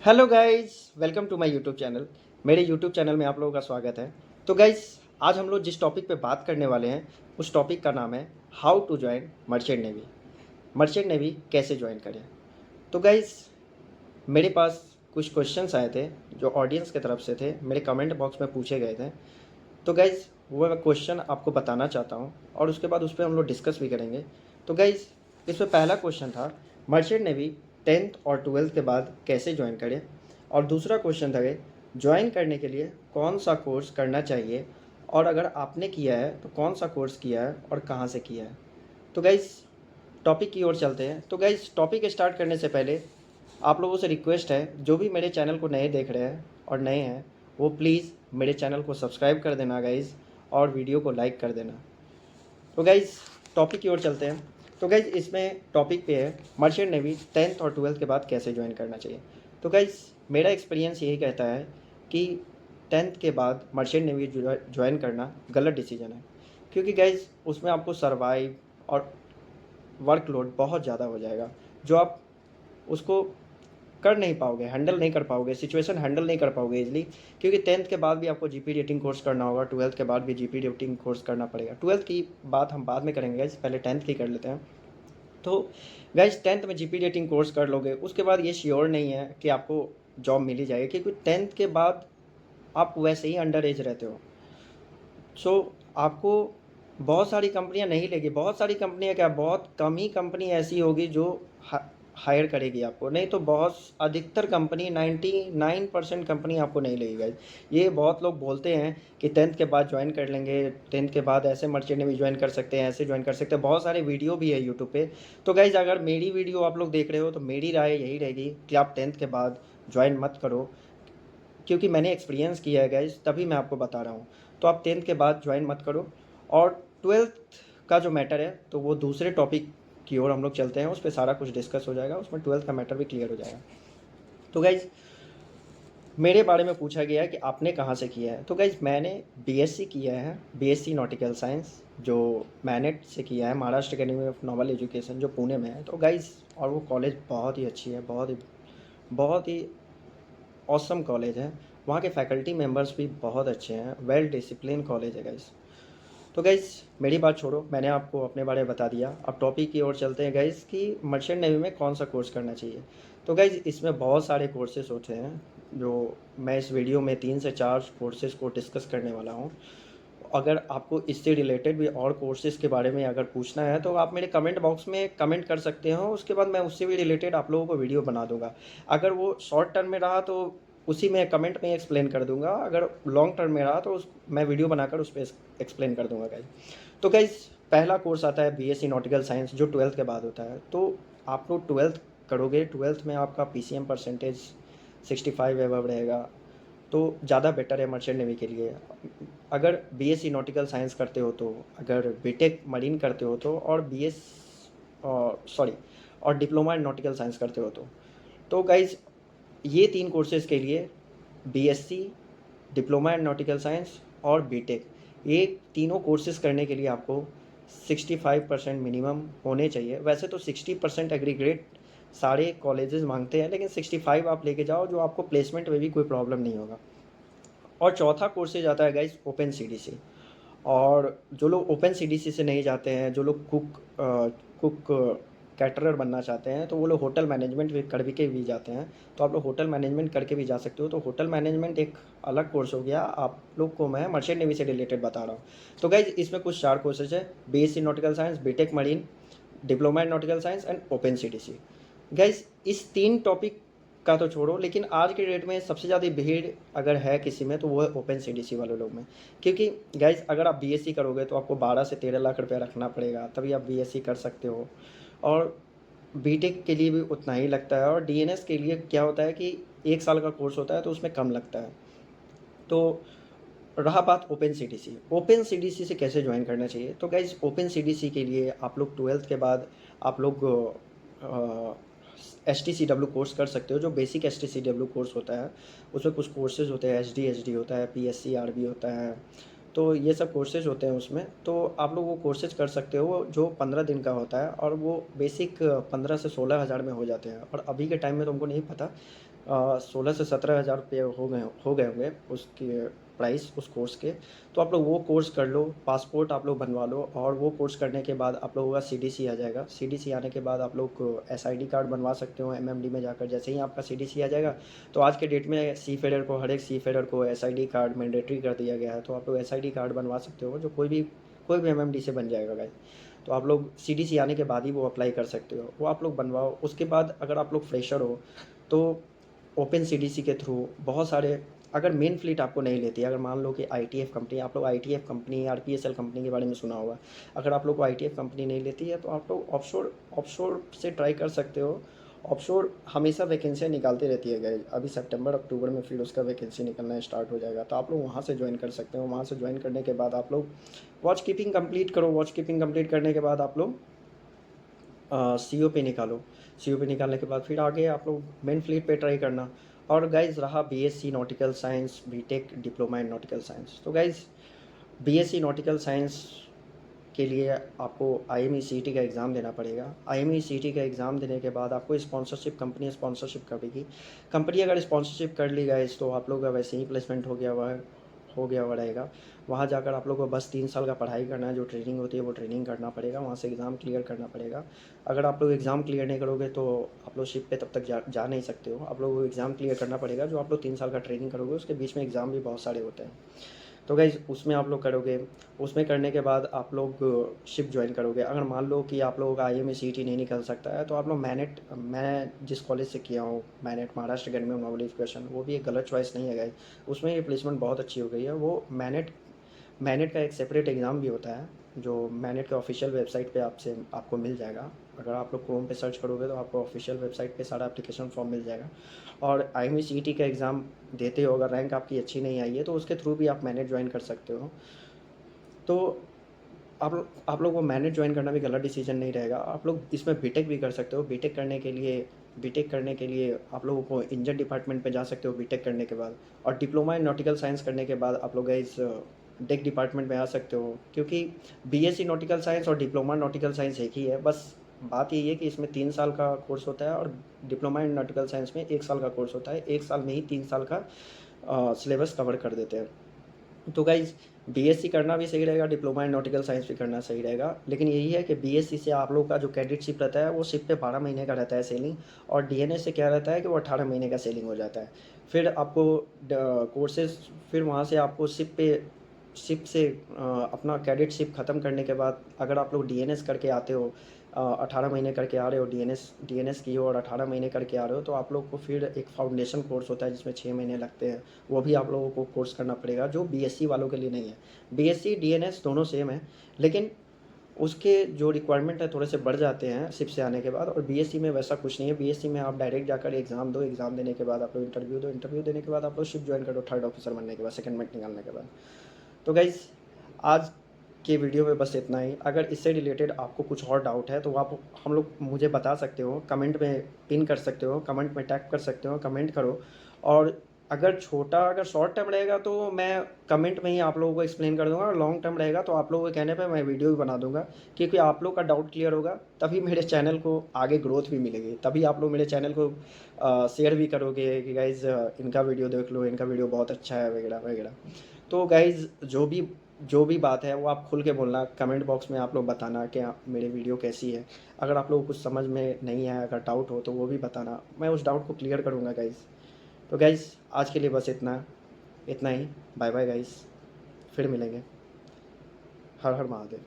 Hello guys, welcome to my YouTube channel. मेरे YouTube channel में आप लोगों का स्वागत है। तो गाइस, आज हम लोग जिस टॉपिक पे बात करने वाले हैं उस टॉपिक का नाम है how to join merchant navy. Merchant navy कैसे ज्वाइन करें। तो गाइस, मेरे पास कुछ क्वेश्चंस आए थे जो ऑडियंस की तरफ से थे, मेरे कमेंट बॉक्स में पूछे गए थे। तो गाइस, वो मैं क्वेश्चन आपको बताना चाहता हूँ और उसके बाद उस पर हम लोग डिस्कस भी करेंगे। तो गाइस, इसमें पहला क्वेश्चन था मर्चेंट नेवी 10th और 12th के बाद कैसे ज्वाइन करें, और दूसरा क्वेश्चन था ज्वाइन करने के लिए कौन सा कोर्स करना चाहिए, और अगर आपने किया है तो कौन सा कोर्स किया है और कहाँ से किया है। तो गाइस, टॉपिक की ओर चलते हैं। तो गाइस, टॉपिक स्टार्ट करने से पहले आप लोगों से रिक्वेस्ट है, जो भी मेरे चैनल को नए देख रहे हैं और नए हैं वो प्लीज़ मेरे चैनल को सब्सक्राइब कर देना गाइज़, और वीडियो को लाइक कर देना। तो गाइज़, टॉपिक की ओर चलते हैं। तो गाइज़, इसमें टॉपिक पे है मर्चेंट नेवी 10th और 12th के बाद कैसे ज्वाइन करना चाहिए। तो गाइज़, मेरा एक्सपीरियंस यही कहता है कि 10th के बाद मर्चेंट नेवी ज्वाइन करना गलत डिसीजन है, क्योंकि गाइज़ उसमें आपको सर्वाइव और वर्कलोड बहुत ज़्यादा हो जाएगा, जो आप उसको कर नहीं पाओगे, हैंडल नहीं कर पाओगे, सिचुएशन हैंडल नहीं कर पाओगे इजीली। क्योंकि 10th के बाद भी आपको जीपी रेटिंग कोर्स करना होगा, 12th के बाद भी जीपी रेटिंग कोर्स करना पड़ेगा। 12th की बात हम बाद में करेंगे गाइस, पहले 10th की कर लेते हैं। तो गाइस, 10th में जीपी रेटिंग कोर्स कर लोगे, उसके बाद ये श्योर नहीं है कि आपको जॉब मिल ही जाएगी, क्योंकि 10th के बाद आप वैसे ही अंडर एज रहते हो। सो आपको बहुत सारी कंपनियां नहीं लेगी, बहुत सारी कंपनियां क्या, बहुत कम ही कंपनी ऐसी होगी जो हायर करेगी आपको, नहीं तो बहुत अधिकतर कंपनी 99% कंपनी आपको नहीं लेगी गाइज। ये बहुत लोग बोलते हैं कि 10th के बाद ज्वाइन कर लेंगे, 10th के बाद ऐसे मर्चेंट नेवी ज्वाइन कर सकते हैं, ऐसे ज्वाइन कर सकते हैं, बहुत सारे वीडियो भी है यूट्यूब पे। तो गाइज, अगर मेरी वीडियो आप लोग देख रहे हो तो मेरी राय यही रहेगी कि आप 10th के बाद ज्वाइन मत करो, क्योंकि मैंने एक्सपीरियंस किया है गाइज, तभी मैं आपको बता रहा हूँ। तो आप 10th के बाद ज्वाइन मत करो। और 12th का जो मैटर है तो वो दूसरे टॉपिक की ओर हम लोग चलते हैं, उस पर सारा कुछ डिस्कस हो जाएगा, उसमें 12th का मैटर भी क्लियर हो जाएगा। तो गाइज, मेरे बारे में पूछा गया है कि आपने कहाँ से किया है। तो गाइज, मैंने बीएससी किया है, बीएससी नॉटिकल साइंस, जो मैनेट से किया है, Maharashtra academy of novel education, जो पुणे में है। तो गाइज, और वो कॉलेज बहुत ही अच्छी है, बहुत ही ऑसम कॉलेज है। वहाँ के फैकल्टी मेंबर्स भी बहुत अच्छे हैं, वेल डिसिप्लिन कॉलेज है गाइस। तो गाइस, मेरी बात छोड़ो, मैंने आपको अपने बारे में बता दिया। अब टॉपिक की ओर चलते हैं गाइस कि मर्चेंट नेवी में कौन सा कोर्स करना चाहिए। तो गाइस, इसमें बहुत सारे कोर्सेज होते हैं, जो मैं इस वीडियो में 3 से 4 कोर्सेज को डिस्कस करने वाला हूँ। अगर आपको इससे रिलेटेड भी और कोर्सेज के बारे में अगर पूछना है तो आप मेरे कमेंट बॉक्स में कमेंट कर सकते हो, उसके बाद मैं उससे भी रिलेटेड आप लोगों को वीडियो बना दूंगा। अगर वो शॉर्ट टर्म में रहा तो उसी में कमेंट में एक्सप्लेन कर दूंगा, अगर लॉन्ग टर्म में रहा तो मैं वीडियो बनाकर उस पर एक्सप्लेन कर दूंगा गाइज। तो गाइज, पहला कोर्स आता है बीएससी नॉटिकल साइंस, जो 12th के बाद होता है। तो आप लोग 12th करोगे, 12th में आपका पीसीएम परसेंटेज 65 एबव रहेगा, तो ज़्यादा बेटर है मर्चेंट नेवी के लिए। अगर बीएससी नॉटिकल साइंस करते हो तो, अगर बीटेक मरीन करते हो तो, और बीएस सॉरी और डिप्लोमा इन नॉटिकल साइंस करते हो तो गाइज, ये 3 कोर्सेज के लिए BSc, diploma in nautical science और बीटेक, ये तीनों कोर्सेज करने के लिए आपको 65% मिनिमम होने चाहिए। वैसे तो 60% एग्रीग्रेड सारे कॉलेजेस मांगते हैं, लेकिन 65 आप लेके जाओ, जो आपको प्लेसमेंट में भी कोई प्रॉब्लम नहीं होगा। और चौथा कोर्सेज आता है गाइस ओपन सीडीसी। और जो लोग ओपन सीडीसी से नहीं जाते हैं, जो लोग कुक कैटरर बनना चाहते हैं, तो वो लोग होटल मैनेजमेंट भी कर के भी जाते हैं। तो आप लोग होटल मैनेजमेंट करके भी जा सकते हो। तो होटल मैनेजमेंट एक अलग कोर्स हो गया, आप लोग को मैं मर्चेंट नेवी से रिलेटेड बता रहा हूँ। तो गाइज, इसमें कुछ 4 कोर्सेज है: BSc nautical science, BTech marine, diploma in nautical science and open CDC. Guys, इस 3 टॉपिक का तो छोड़ो, लेकिन आज के डेट में सबसे ज़्यादा भीड़ अगर है किसी में तो वो है ओपन सीडीसी वाले लोग में। क्योंकि गाइज, अगर आप बीएससी करोगे तो आपको 12 से 13 लाख रुपया रखना पड़ेगा, तभी आप बीएससी कर सकते हो। और बीटेक के लिए भी उतना ही लगता है, और डीएनएस के लिए क्या होता है कि 1 साल का कोर्स होता है, तो उसमें कम लगता है। तो रहा बात ओपन सीडीसी, ओपन सीडीसी से कैसे ज्वाइन करना चाहिए। तो गाइज, ओपन सीडीसी के लिए आप लोग 12th के बाद आप लोग S T C W course कर सकते हो, जो basic S T C W course होता है। उसमें कुछ कोर्सेज होते हैं, एच डी होता है, P S C R B होता है, तो ये सब कोर्सेज होते हैं उसमें। तो आप लोग वो कोर्सेज कर सकते हो, जो 15 दिन का होता है, और वो बेसिक 15 से 16 हज़ार में हो जाते हैं। और अभी के टाइम में तुमको नहीं पता, 16 से 17 हज़ार रुपये हो गए होंगे उसके प्राइस उस कोर्स के। तो आप लोग वो कोर्स कर लो, पासपोर्ट आप लोग बनवा लो, और वो कोर्स करने के बाद आप लोगों का सीडीसी आ जाएगा। सीडीसी आने के बाद आप लोग एसआईडी कार्ड बनवा सकते हो एमएमडी में जाकर। जैसे ही आपका सीडीसी आ जाएगा, तो आज के डेट में सी फेडर को, हर एक सी फेडर को एसआईडी कार्ड मैंडेटरी कर दिया गया है। तो आप लोग एसआईडी कार्ड बनवा सकते हो, जो कोई भी एमएमडी से बन जाएगा गाइस। तो आप लोग सीडीसी आने के बाद ही वो अप्लाई कर सकते हो, वो आप लोग बनवाओ। उसके बाद अगर आप लोग फ्रेशर हो तो ओपन सीडीसी के थ्रू बहुत सारे, अगर मेन फ्लीट आपको नहीं लेती, अगर मान लो कि आईटीएफ कंपनी, आप लोग आईटीएफ कंपनी, आरपीएसएल कंपनी के बारे में सुना होगा, अगर आप लोग को आईटीएफ कंपनी नहीं लेती है तो आप लोग ऑफशोर ऑफशोर से ट्राई कर सकते हो। ऑफशोर हमेशा वैकेंसियाँ निकालती रहती है गाइस। अभी सितंबर अक्टूबर में फिर उसका वैकेंसी निकलना स्टार्ट हो जाएगा, तो आप लोग वहाँ से ज्वाइन कर सकते हो। वहाँ से ज्वाइन करने के बाद आप लोग वॉच कीपिंग कंप्लीट करो। वॉच कीपिंग कंप्लीट करने के बाद आप लोग सीओ पे निकालो। सीओ पे निकालने के बाद फिर आगे आप लोग मेन फ्लीट पे ट्राई करना। और गाइज़ रहा BSc nautical science, BTech, diploma in nautical science, तो गाइज़ बीएससी नॉटिकल साइंस के लिए आपको आईएमई-सीईटी का एग्ज़ाम देना पड़ेगा। आईएमई-सीईटी का एग्ज़ाम देने के बाद आपको कंपनी स्पॉन्सरशिप करेगी। कंपनी अगर स्पॉन्सरशिप कर ली गाइस, तो आप लोग का वैसे ही प्लेसमेंट हो गया हुआ रहेगा। वहाँ जाकर आप लोग को बस 3 साल का पढ़ाई करना है, जो ट्रेनिंग होती है वो ट्रेनिंग करना पड़ेगा, वहाँ से एग्ज़ाम क्लियर करना पड़ेगा। अगर आप लोग एग्ज़ाम क्लियर नहीं करोगे तो आप लोग शिप पे तब तक जा नहीं सकते हो। आप लोगों को एग्ज़ाम क्लियर करना पड़ेगा। जो आप लोग 3 साल का ट्रेनिंग करोगे उसके बीच में एग्ज़ाम भी बहुत सारे होते हैं। तो गाइज़ उसमें आप लोग करोगे। उसमें करने के बाद आप लोग शिप ज्वाइन करोगे। अगर मान लो कि आप लोगों का आईएमई-सीईटी नहीं निकल सकता है, तो आप लोग मैं जिस कॉलेज से किया हूँ, MANET, Maharashtra academy of noble education, वो भी एक गलत चॉइस नहीं है गाइज़। उसमें ये प्लेसमेंट बहुत अच्छी हो गई है। वो मैनेट मैनेट का एक सेपरेट एग्ज़ाम भी होता है, जो मैनेट के ऑफिशियल वेबसाइट पे आपको मिल जाएगा। अगर आप लोग क्रोम पे सर्च करोगे तो आपको ऑफिशियल वेबसाइट पे सारा एप्लीकेशन फॉर्म मिल जाएगा। और आईएमई-सीईटी का एग्ज़ाम देते हो, अगर रैंक आपकी अच्छी नहीं आई है तो उसके थ्रू भी आप मैनेट ज्वाइन कर सकते हो। तो आप लोग वो मैनेट ज्वाइन करना भी गलत डिसीजन नहीं रहेगा। आप लोग इसमें बीटेक भी कर सकते हो। बीटेक करने के लिए आप लोगों को इंजन डिपार्टमेंट में जा सकते हो बीटेक करने के बाद। और डिप्लोमा इन नॉटिकल साइंस करने के बाद आप लोग इस डेक डिपार्टमेंट में आ सकते हो, क्योंकि बीएससी नॉटिकल साइंस और डिप्लोमा नॉटिकल साइंस एक ही है। बस बात यही है कि इसमें 3 साल का कोर्स होता है और डिप्लोमा इन नॉटिकल साइंस में 1 साल का कोर्स होता है। 1 साल में ही 3 साल का सिलेबस कवर कर देते हैं। तो गाइज़ बीएससी करना भी सही रहेगा, डिप्लोमा इन नॉटिकल साइंस भी करना सही रहेगा। लेकिन यही है कि बीएससी से आप लोग का जो कैडेटशिप रहता है वो शिप पे 12 महीने का रहता है सेलिंग, और डीएनएस से क्या रहता है कि वो 18 महीने का सेलिंग हो जाता है। फिर आपको कोर्सेज़, फिर वहाँ से आपको शिप से अपना कैडेटशिप ख़त्म करने के बाद अगर आप लोग डीएनएस करके आते हो, 18 महीने करके आ रहे हो, डीएनएस की हो और 18 महीने करके आ रहे हो, तो आप लोग को फिर एक फाउंडेशन कोर्स होता है जिसमें 6 महीने लगते हैं। वो भी आप लोगों को कोर्स करना पड़ेगा, जो बीएससी वालों के लिए नहीं है। बीएससी डीएनएस दोनों सेम है, लेकिन उसके जो रिक्वायरमेंट है थोड़े से बढ़ जाते हैं शिप से आने के बाद। और बीएससी में वैसा कुछ नहीं है। बीएससी में आप डायरेक्ट जाकर एग्ज़ाम दो, एग्ज़ाम देने के बाद आप लोग इंटरव्यू दो, इंटरव्यू देने के बाद आप लोग शिप ज्वाइन करो, थर्ड ऑफिसर बनने के बाद, सेकंडमेंट निकालने के बाद। तो गाइज़ आज के वीडियो में बस इतना ही। अगर इससे रिलेटेड आपको कुछ और डाउट है तो आप हम लोग मुझे बता सकते हो, कमेंट में पिन कर सकते हो, कमेंट में टैग कर सकते हो, कमेंट करो। और अगर शॉर्ट टर्म रहेगा तो मैं कमेंट में ही आप लोगों को एक्सप्लेन कर दूंगा, और लॉन्ग टर्म रहेगा तो आप लोगों के कहने पे मैं वीडियो भी बना दूंगा, क्योंकि आप लोग का डाउट क्लियर होगा तभी मेरे चैनल को आगे ग्रोथ भी मिलेगी। तभी आप लोग मेरे चैनल को शेयर भी करोगे कि गाइज़ इनका वीडियो देख लो, इनका वीडियो बहुत अच्छा है वगैरह वगैरह। तो गाइज़ जो भी बात है वो आप खुल के बोलना, कमेंट बॉक्स में आप लोग बताना कि मेरी वीडियो कैसी है। अगर आप लोगों को कुछ समझ में नहीं आया, अगर डाउट हो तो वो भी बताना, मैं उस डाउट को क्लियर करूँगा गाइज़। तो गाइज़ आज के लिए बस इतना ही। बाय बाय गाइज़, फिर मिलेंगे। हर हर महादेव।